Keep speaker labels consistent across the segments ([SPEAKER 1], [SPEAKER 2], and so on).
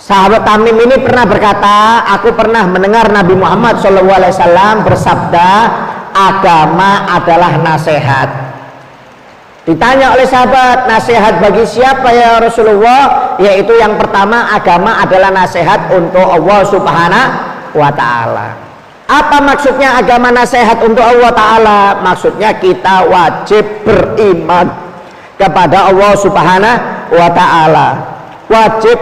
[SPEAKER 1] Sahabat Tamim ini pernah berkata, aku pernah mendengar Nabi Muhammad SAW bersabda, agama adalah nasihat. Ditanya oleh sahabat, nasihat bagi siapa ya Rasulullah? Yaitu yang pertama, agama adalah nasihat untuk Allah Subhanahu wa Ta'ala. Apa maksudnya agama nasihat untuk Allah Ta'ala? Maksudnya kita wajib beriman kepada Allah Subhanahu wa Ta'ala. Wajib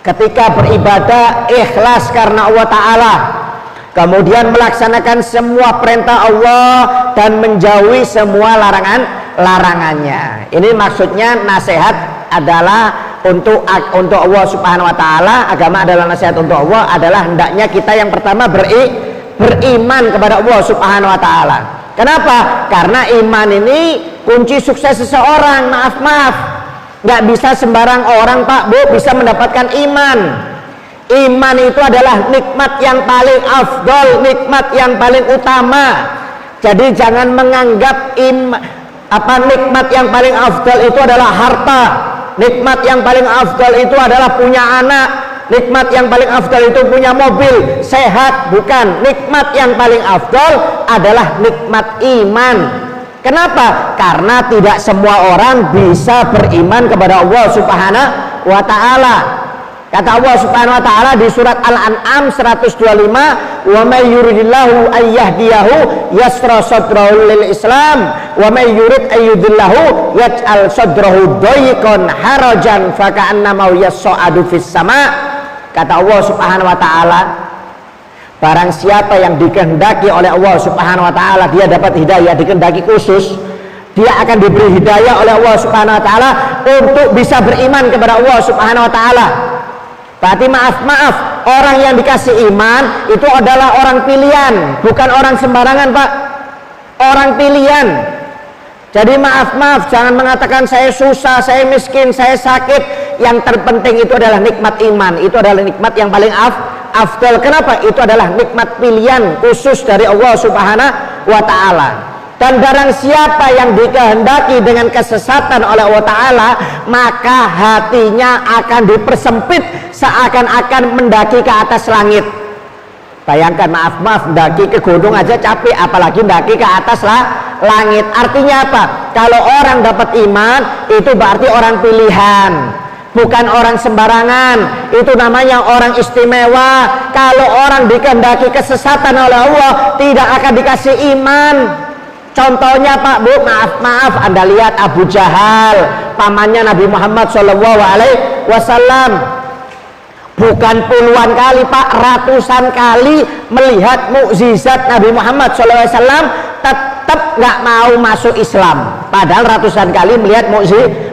[SPEAKER 1] ketika beribadah ikhlas karena Allah Ta'ala, kemudian melaksanakan semua perintah Allah dan menjauhi semua larangannya. Ini maksudnya nasihat adalah untuk Allah Subhanahu wa Ta'ala. Agama adalah nasihat untuk Allah, adalah hendaknya kita yang pertama beriman kepada Allah Subhanahu wa Ta'ala. Kenapa? Karena iman ini kunci sukses seseorang. Maaf, nggak bisa sembarang orang Pak Bu bisa mendapatkan iman. Iman itu adalah nikmat yang paling afdol, nikmat yang paling utama. Jadi jangan menganggap nikmat yang paling afdol itu adalah harta, nikmat yang paling afdol itu adalah punya anak, nikmat yang paling afdol itu punya mobil, sehat. Bukan, nikmat yang paling afdol adalah nikmat iman. Kenapa? Karena tidak semua orang bisa beriman kepada Allah Subhanahu wa Ta'ala. Kata Allah Subhanahu wa Ta'ala di surat Al-An'am 125, wa may yuridillahu ayyahdiyahu yasra sadrahu lil Islam wa may yurid ayyudillahu yaj'al sadrahu dayqan harajan faka'annama yas'adu fis sama'. Kata Allah Subhanahu wa Ta'ala, barang siapa yang dikehendaki oleh Allah Subhanahu wa Ta'ala dia dapat hidayah, dikehendaki khusus, dia akan diberi hidayah oleh Allah Subhanahu wa Ta'ala untuk bisa beriman kepada Allah Subhanahu wa Ta'ala. Berarti maaf, orang yang dikasih iman itu adalah orang pilihan, bukan orang sembarangan Pak. Orang pilihan. Jadi maaf, jangan mengatakan saya susah, saya miskin, saya sakit. Yang terpenting itu adalah nikmat iman. Itu adalah nikmat yang paling afdal. Kenapa? Itu adalah nikmat pilihan khusus dari Allah Subhanahu wa Ta'ala. Dan barang siapa yang dikehendaki dengan kesesatan oleh Allah Ta'ala, maka hatinya akan dipersempit seakan-akan mendaki ke atas langit. Bayangkan, maaf, mendaki ke gunung aja capek, apalagi mendaki ke atas langit. Artinya apa? Kalau orang dapat iman, itu berarti orang pilihan, bukan orang sembarangan. Itu namanya orang istimewa. Kalau orang dikehendaki kesesatan oleh Allah, tidak akan dikasih iman. Contohnya Pak Bu, maaf, Anda lihat Abu Jahal, pamannya Nabi Muhammad SAW, bukan puluhan kali Pak, ratusan kali melihat mukjizat Nabi Muhammad SAW, tetap nggak mau masuk Islam. Padahal ratusan kali melihat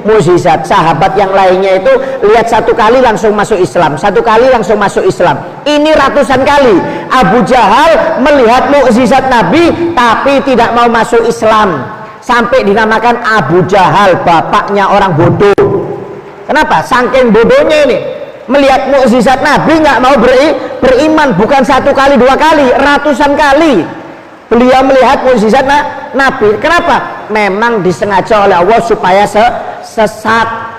[SPEAKER 1] mukjizat. Sahabat yang lainnya itu lihat satu kali langsung masuk Islam, satu kali langsung masuk Islam. Ini ratusan kali. Abu Jahal melihat mukjizat Nabi tapi tidak mau masuk Islam, sampai dinamakan Abu Jahal, bapaknya orang bodoh. Kenapa? Saking bodohnya ini, melihat mukjizat Nabi nggak mau beriman. Bukan satu kali, dua kali, ratusan kali beliau melihat mukjizat Nabi. Kenapa? Memang disengaja oleh Allah supaya sesat.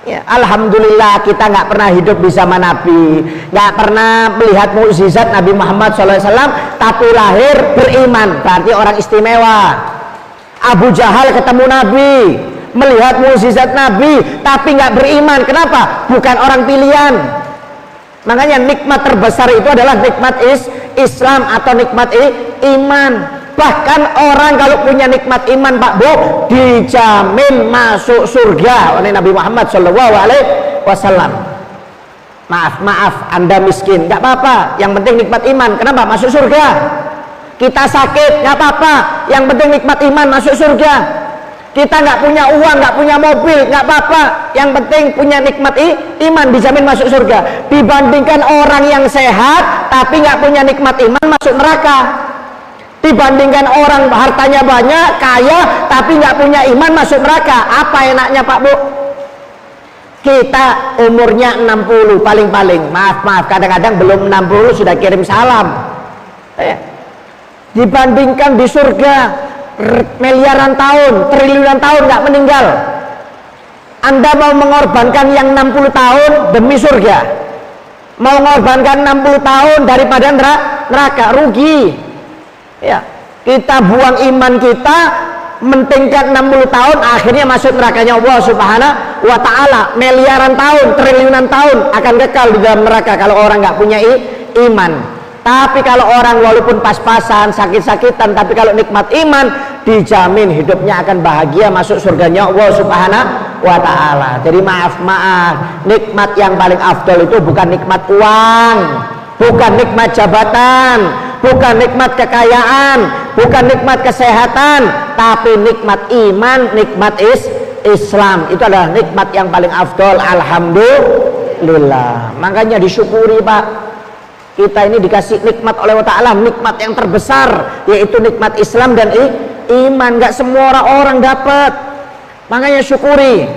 [SPEAKER 1] Ya, alhamdulillah kita nggak pernah hidup di zaman Nabi, nggak pernah melihat mukjizat Nabi Muhammad SAW, tapi lahir beriman, berarti orang istimewa. Abu Jahal ketemu Nabi, melihat mukjizat Nabi, tapi nggak beriman. Kenapa? Bukan orang pilihan. Makanya nikmat terbesar itu adalah nikmat Islam atau nikmat iman. Bahkan orang kalau punya nikmat iman Pak Bu, dijamin masuk surga oleh Nabi Muhammad SAW. Maaf, Anda miskin, nggak apa-apa, yang penting nikmat iman. Kenapa? Masuk surga. Kita sakit, nggak apa-apa, yang penting nikmat iman, masuk surga. Kita nggak punya uang, nggak punya mobil, nggak apa-apa, yang penting punya nikmat iman, dijamin masuk surga. Dibandingkan orang yang sehat tapi nggak punya nikmat iman, masuk neraka. Dibandingkan orang hartanya banyak, kaya, tapi nggak punya iman, masuk neraka. Apa enaknya Pak Bu? Kita umurnya 60 paling-paling, maaf, kadang-kadang belum 60 sudah kirim salam. Dibandingkan di surga miliaran tahun, triliunan tahun nggak meninggal. Anda mau mengorbankan yang 60 tahun demi surga, mau mengorbankan 60 tahun daripada neraka, rugi. Ya, kita buang iman kita, mentingkat 60 tahun, akhirnya masuk nerakanya Allah Subhanahu wa Ta'ala. Miliaran tahun, triliunan tahun akan kekal di dalam neraka kalau orang nggak punya iman. Tapi kalau orang walaupun pas-pasan, sakit-sakitan, tapi kalau nikmat iman, dijamin hidupnya akan bahagia masuk surganya Allah Subhanahu wa Ta'ala. Jadi maaf, nikmat yang paling afdol itu bukan nikmat uang, bukan nikmat jabatan, bukan nikmat kekayaan, bukan nikmat kesehatan, tapi nikmat iman, nikmat Islam. Itu adalah nikmat yang paling afdol. Alhamdulillah. Makanya disyukuri, Pak. Kita ini dikasih nikmat oleh Allah Ta'ala, nikmat yang terbesar, yaitu nikmat Islam dan iman. Gak semua orang dapat, makanya syukuri.